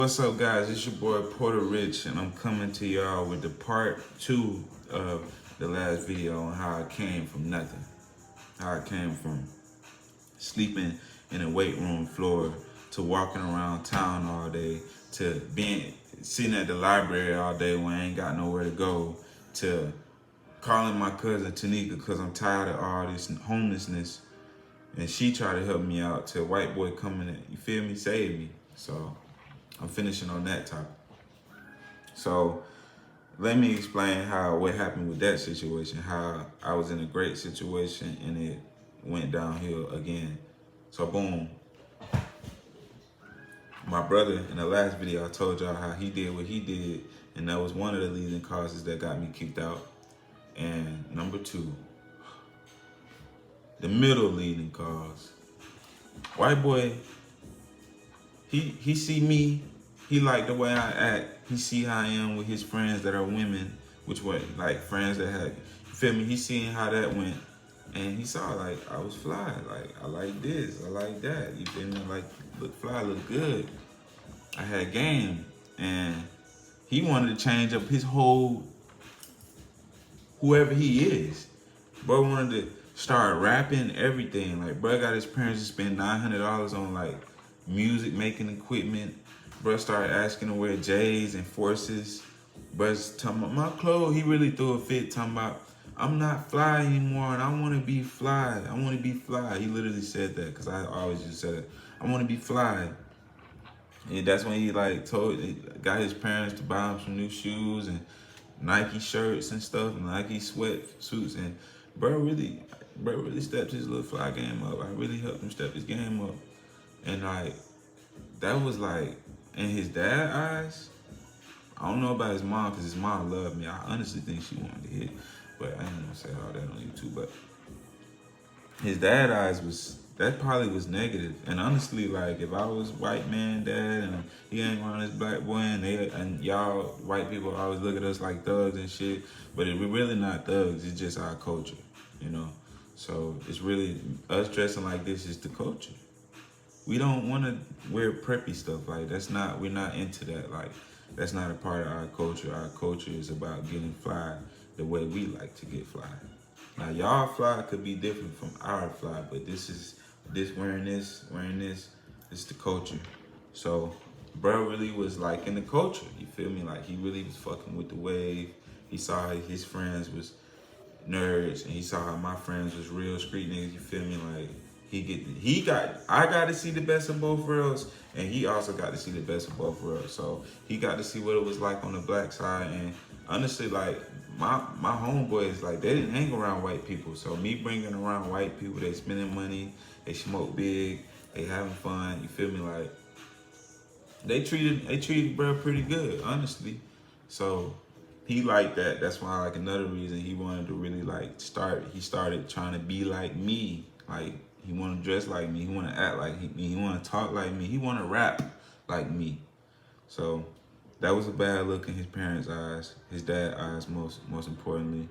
What's up, guys? It's your boy Porter Rich, and I'm coming to y'all with the part 2 of the last video on how I came from nothing. How I came from sleeping in a weight room floor to walking around town all day to being sitting at the library all day when I ain't got nowhere to go to calling my cousin Tanika because I'm tired of all this homelessness, and she tried to help me out to a white boy coming in, you feel me, save me. So I'm finishing on that topic. So let me explain what happened with that situation, how I was in a great situation and it went downhill again. So boom, my brother, in the last video I told y'all how he did what he did, and that was one of the leading causes that got me kicked out. And number 2, the middle leading cause, white boy, he see me, he like the way I act, he see how I am with his friends that are women, which way, like friends that had, you feel me, he seen how that went, and he saw like I was fly, like I like this, I like that, you feel me, like look fly, look good, I had game, and he wanted to change up his whole, whoever he is. Bro wanted to start rapping, everything. Like, bro got his parents to spend $900 on like music making equipment. Bro started asking to wear J's and Forces. Bro's talking about my clothes. He really threw a fit talking about, I'm not fly anymore and I want to be fly. I want to be fly. He literally said that because I always just said it. I want to be fly. And that's when he like got his parents to buy him some new shoes and Nike shirts and stuff, and Nike sweatsuits, and bro really stepped his little fly game up. I really helped him step his game up, and like that was like in his dad's eyes. I don't know about his mom because his mom loved me. I honestly think she wanted to hit, but I ain't gonna say all that on YouTube. But his dad's eyes that probably was negative. And honestly, like if I was white man dad and he ain't around this black boy and y'all white people always look at us like thugs and shit, but we're really not thugs. It's just our culture, you know. So it's really us dressing like this is the culture. We don't want to wear preppy stuff like we're not into that. Like that's not a part of our culture. Our culture is about getting fly the way we like to get fly. Now y'all fly could be different from our fly, but this wearing this, it's the culture. So bro really was like in the culture, you feel me? Like he really was fucking with the wave. He saw how his friends was nerds and he saw how my friends was real street niggas, you feel me? Like I got to see the best of both worlds, and he also got to see the best of both worlds. So he got to see what it was like on the black side, and honestly, like my homeboys, like they didn't hang around white people. So me bringing around white people, they spending money, they smoke big, they having fun. You feel me? Like they treated bro pretty good, honestly. So he liked that. That's why, like another reason he wanted to really like he started trying to be like me. Like he want to dress like me. He want to act like me. He want to talk like me. He want to rap like me. So that was a bad look in his parents' eyes, his dad's eyes most importantly.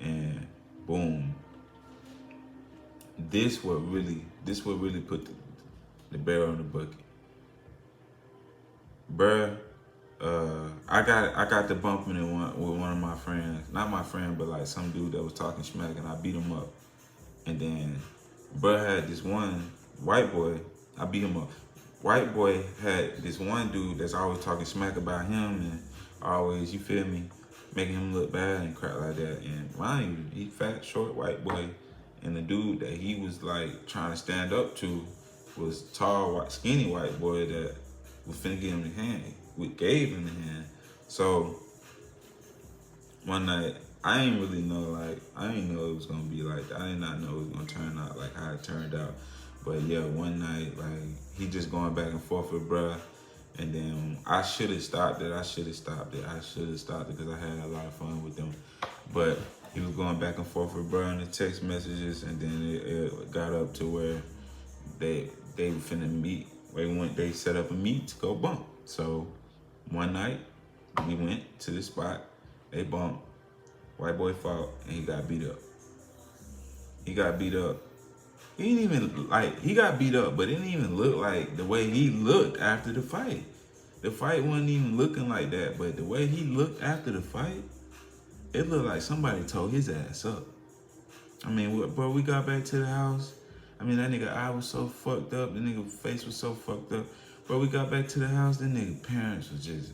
And boom, this what really put the barrel in the bucket. Bruh, I got the bumping in with one of my friends. Not my friend, but like some dude that was talking smack, and I beat him up. And then bruh had this one white boy, I beat him up. White boy had this one dude that's always talking smack about him and always, you feel me, making him look bad and crap like that. And mind you, he fat, short white boy, and the dude that he was like trying to stand up to was tall, white, skinny white boy that was finna give him the hand. We gave him the hand. So one night, I ain't really know, I didn't know it was gonna be like that. I did not know it was gonna turn out like how it turned out. But yeah, one night, like, he just going back and forth with bruh. And then I should have stopped it because I had a lot of fun with them. But he was going back and forth with bruh in the text messages, and then it got up to where they were finna meet. They set up a meet to go bump. So one night, we went to the spot, they bumped, white boy fought, and he got beat up. He got beat up, he got beat up, but it didn't even look like the way he looked after the fight. The fight wasn't even looking like that, but the way he looked after the fight, it looked like somebody tore his ass up. I mean, bro, we got back to the house. I mean, that nigga eye was so fucked up. The nigga face was so fucked up. Bro, we got back to the house. The nigga parents was just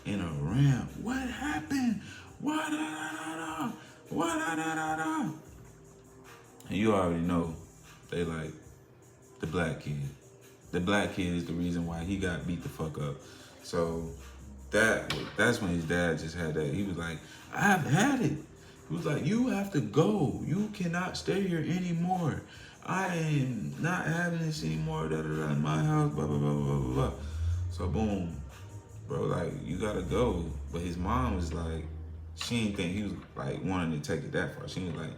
in a ramp. What happened? What da da da da? What da da da da? And you already know, they like the black kid. The black kid is the reason why he got beat the fuck up. So that's when his dad just had that. He was like, I've had it. He was like, you have to go. You cannot stay here anymore. I am not having this anymore. Da da da. In my house. Blah blah blah blah blah blah. So boom, bro. Like you gotta go. But his mom was like, she didn't think he was like wanting to take it that far. She was like,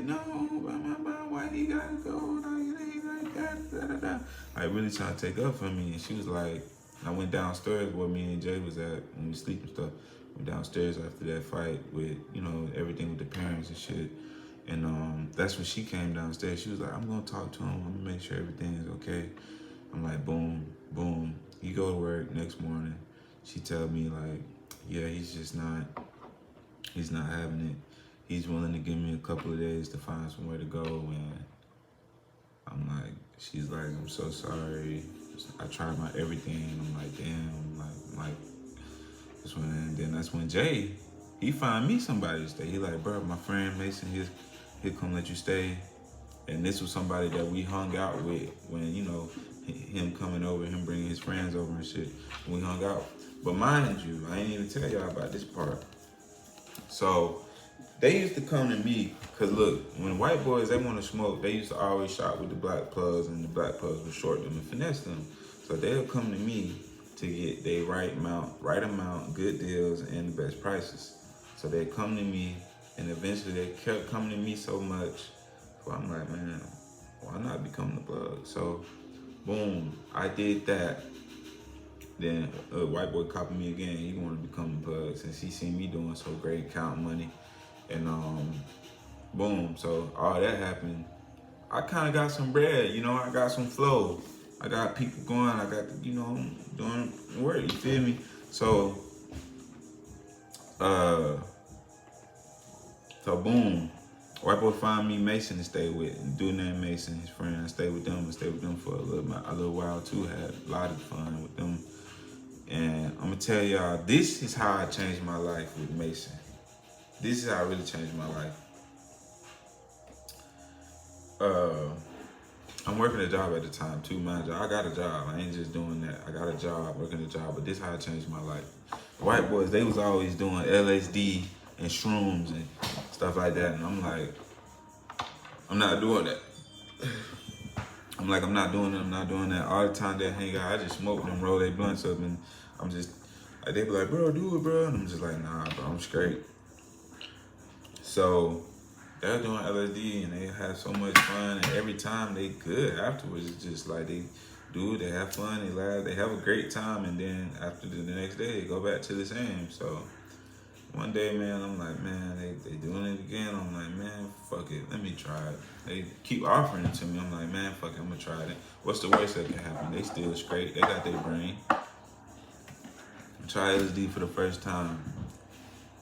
no, why he gotta go? Like da da da. Like really trying to take up for me. And she was like, I went downstairs where me and Jay was at when we sleep and stuff. Went downstairs after that fight with, you know, everything with the parents and shit. And that's when she came downstairs. She was like, I'm gonna talk to him. I'm gonna make sure everything is okay. I'm like, boom, boom. He go to work next morning. She tell me like, yeah, he's not having it. He's willing to give me a couple of days to find somewhere to go. And I'm like, she's like, I'm so sorry. I tried my everything. I'm like, damn, like that's when Jay, he find me somebody to stay. He like, bro, my friend Mason, he'll come let you stay. And this was somebody that we hung out with when, you know, him coming over, him bringing his friends over and shit. We hung out. But mind you, I ain't even tell y'all about this part. So they used to come to me, cause look, when white boys, they want to smoke, they used to always shop with the black plugs, and the black plugs would short them and finesse them. So they'll come to me to get their right amount, good deals, and the best prices. So they come to me, and eventually they kept coming to me so much. So I'm like, man, why not become the plug? So, boom, I did that. Then a white boy copied me again. He wanted to become the plug since he seen me doing so great, counting money. And boom, so all that happened. I kind of got some bread, you know, I got some flow. I got people going, I got, you know, doing work, you feel me? So, boom, white boy find me Mason to stay with, dude named Mason, his friend. I stayed with them for a little while too, had a lot of fun with them. And I'm gonna tell y'all, this is how I changed my life with Mason. This is how I really changed my life. I'm working a job at the time too, mind you. I got a job. I ain't just doing that. I got a job, working a job, but this is how I changed my life. White boys, they was always doing LSD and shrooms and stuff like that. And I'm like, I'm not doing that. I'm not doing that. All the time they hang out, I just smoke them, roll their blunts up, and I'm just, like, they be like, bro, do it, bro. And I'm just like, nah, bro, I'm straight. So they're doing LSD and they have so much fun, and every time they good afterwards. It's just like they do, they have fun, they laugh, they have a great time, and then after the next day they go back to the same. So one day, man, I'm like, man, they doing it again. I'm like, man, fuck it, let me try it. They keep offering it to me. I'm like, man, fuck it, I'm gonna try it. What's the worst that can happen? They still straight, they got their brain. Try LSD for the first time,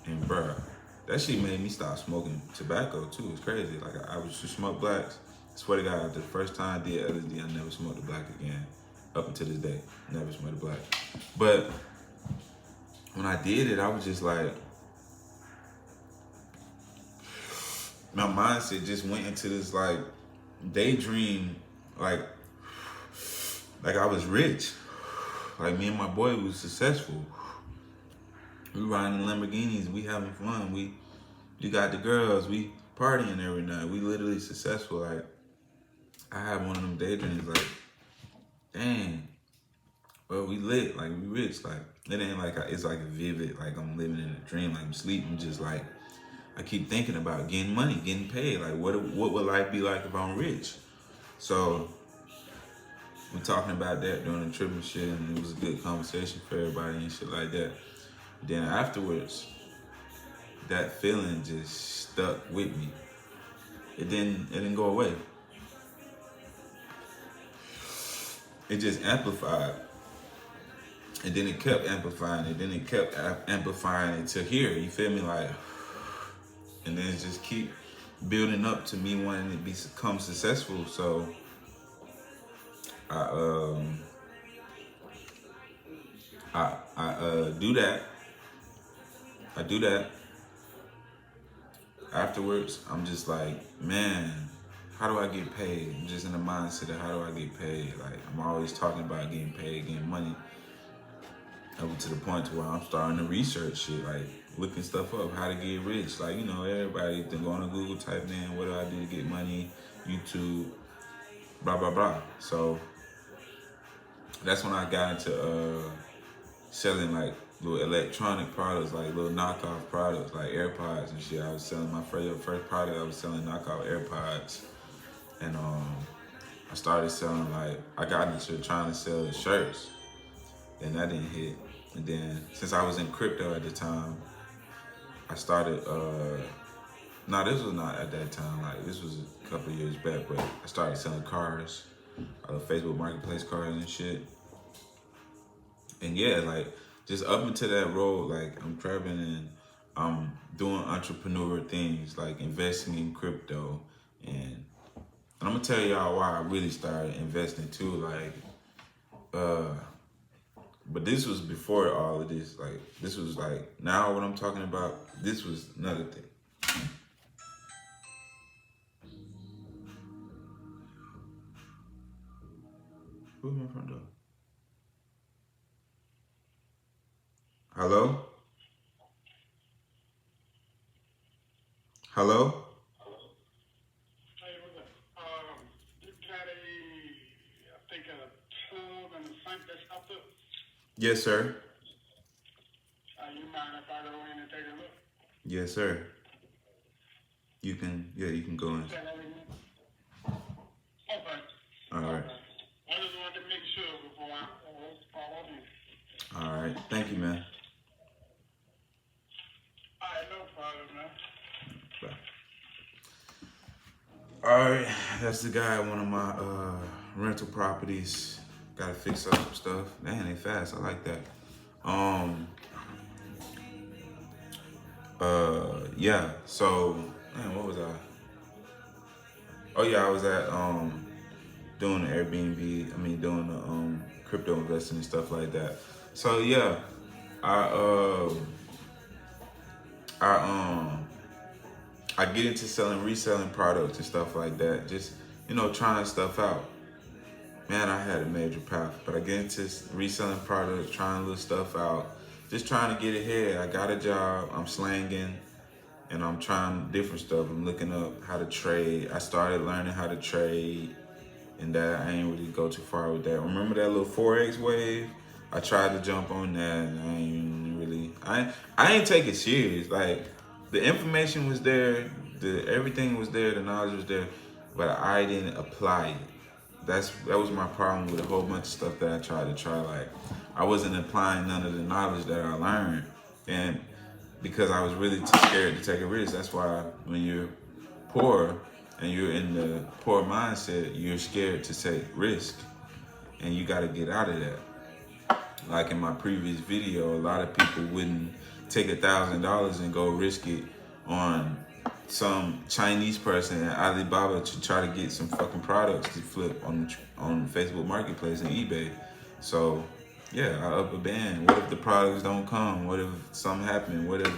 and bruh, that shit made me stop smoking tobacco too. It's crazy. Like I was to smoke blacks. I swear to God, the first time I did LSD, I never smoked a black again. Up until this day, never smoked a black. But when I did it, I was just like, my mindset just went into this like daydream, like I was rich. Like me and my boy was successful. We riding Lamborghinis, we having fun, we got the girls, we partying every night. We literally successful. Like I had one of them daydreams, like, dang, well, we lit, like we rich. Like it ain't like it's like a vivid, like I'm living in a dream, like I'm sleeping. Just like I keep thinking about getting money, getting paid. Like what would life be like if I'm rich? So we're talking about that during the trip and shit, and it was a good conversation for everybody and shit like that. Then afterwards, that feeling just stuck with me. It didn't go away. It just amplified. And then it kept amplifying it. Then it kept amplifying it to here. You feel me? Like, and then it just keep building up to me wanting to become successful. So I do that. I do that. Afterwards, I'm just like, man, how do I get paid? I'm just in the mindset of how do I get paid? Like, I'm always talking about getting paid, getting money. Up to the point to where I'm starting to research shit, like looking stuff up, how to get rich. Like, you know, everybody can go on Google, type in what do I do to get money, YouTube, blah blah blah. So that's when I got into selling like little electronic products, like little knockoff products, like AirPods and shit. I was selling my first product. I was selling knockoff AirPods, and I started selling, like, I got into trying to sell shirts, and that didn't hit. And then since I was in crypto at the time, I started. No, this was not at that time. Like, this was a couple of years back, but I started selling cars, Facebook Marketplace cars and shit. And yeah, like, just up into that road, like, I'm traveling and I'm doing entrepreneur things, like investing in crypto. And I'm gonna tell y'all why I really started investing too. Like, but this was before all of this. Like, this was like, now what I'm talking about, this was another thing. Who's my front door? Hello? Hello? Hey, what's up? You got I think a tub and a sink that's stopped up. Yes, sir. You mind if I go in and take a look? Yes, sir. You can go in. Okay. All right. Okay. I just wanted to make sure before I follow in. All right. Thank you, man. All right, no problem, man. Bye. All right. That's the guy at one of my rental properties. Got to fix up some stuff. Man, they fast. I like that. Yeah. So, man, what was I? Oh yeah, I was at doing the Airbnb. I mean, doing the crypto investing and stuff like that. So yeah, I I get into reselling products and stuff like that. Just, you know, trying stuff out. Man, I had a major path, but I get into reselling products, trying little stuff out, just trying to get ahead. I got a job. I'm slanging. And I'm trying different stuff. I'm looking up how to trade. I started learning how to trade, and that I ain't really go too far with that. Remember that little Forex wave? I tried to jump on that, and I ain't take it serious. Like, the information was there, everything was there, the knowledge was there, but I didn't apply it. That was my problem with a whole bunch of stuff that I tried to try. Like, I wasn't applying none of the knowledge that I learned, and because I was really too scared to take a risk. That's why when you're poor and you're in the poor mindset, you're scared to take risk, and you got to get out of that. Like in my previous video, a lot of people wouldn't take $1,000 and go risk it on some Chinese person at Alibaba to try to get some fucking products to flip on Facebook Marketplace and eBay. So yeah, I up a band. What if the products don't come? What if something happen? What if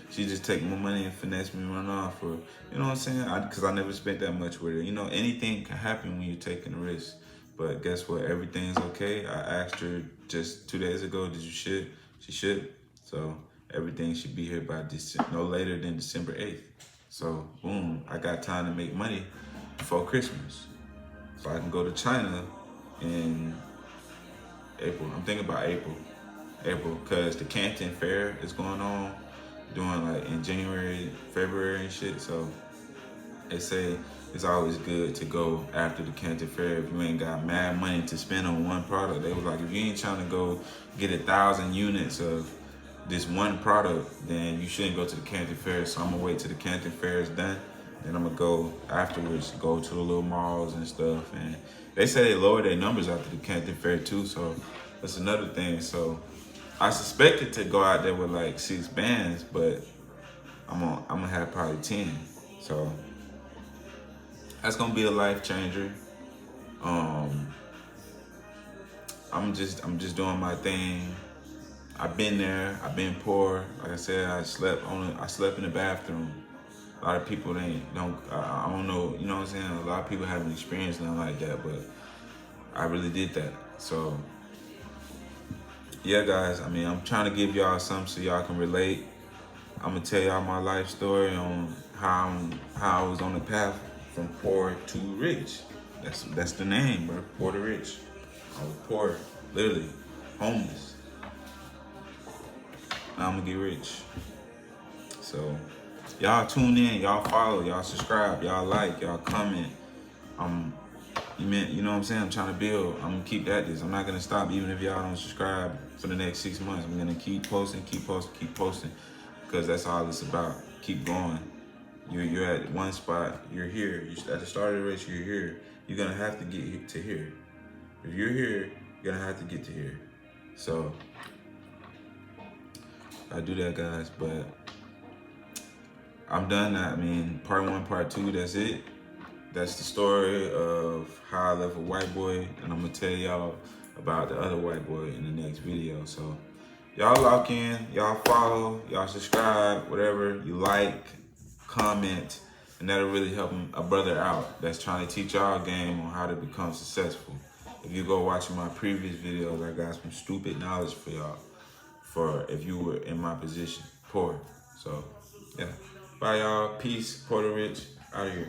she just take more money and finesse me and run off? Or, you know what I'm saying? Because I never spent that much with her. You know, anything can happen when you're taking a risk. But guess what? Everything's okay. I asked her just 2 days ago, did you ship? She shipped. So everything should be here by no later than December 8th. So boom, I got time to make money before Christmas. So I can go to China in April. I'm thinking about April, because the Canton Fair is going on, doing like in January, February and shit. So they say it's always good to go after the Canton Fair if you ain't got mad money to spend on one product. They was like, if you ain't trying to go get 1,000 units of this one product, then you shouldn't go to the Canton Fair. So I'm gonna wait till the Canton Fair is done. Then I'm gonna go afterwards, go to the little malls and stuff. And they say they lowered their numbers after the Canton Fair too. So That's another thing. So I suspected to go out there with like 6 bands, but I'm gonna have probably 10. So that's gonna be a life changer. Um, I'm just doing my thing. I've been there. I've been poor. Like I said, I slept in the bathroom. A lot of people don't. I don't know. You know what I'm saying? A lot of people haven't experienced nothing like that, but I really did that. So yeah, guys. I mean, I'm trying to give y'all something so y'all can relate. I'm gonna tell y'all my life story on how I was on the path from poor to rich. That's the name, bro. Poor to rich. I was poor, literally homeless. Now I'm gonna get rich. So y'all tune in, y'all follow, y'all subscribe, y'all like, y'all comment. You know what I'm saying? I'm trying to build. I'm gonna keep at this. I'm not gonna stop even if y'all don't subscribe for the next 6 months. I'm gonna keep posting, keep posting, keep posting, because that's all it's about. Keep going. You're at one spot. You're here. At the start of the race, you're here. You're gonna have to get to here. If you're here, you're gonna have to get to here. So I do that, guys. But I'm done. I mean, part one, part two. That's it. That's the story of how I left a white boy, and I'm gonna tell y'all about the other white boy in the next video. So y'all lock in, y'all follow, y'all subscribe, whatever you like, comment, and that'll really help a brother out that's trying to teach y'all a game on how to become successful. If you go watch my previous videos, I got some stupid knowledge for y'all, for if you were in my position, poor. So yeah, bye y'all, peace, Puerto Rich, out of here.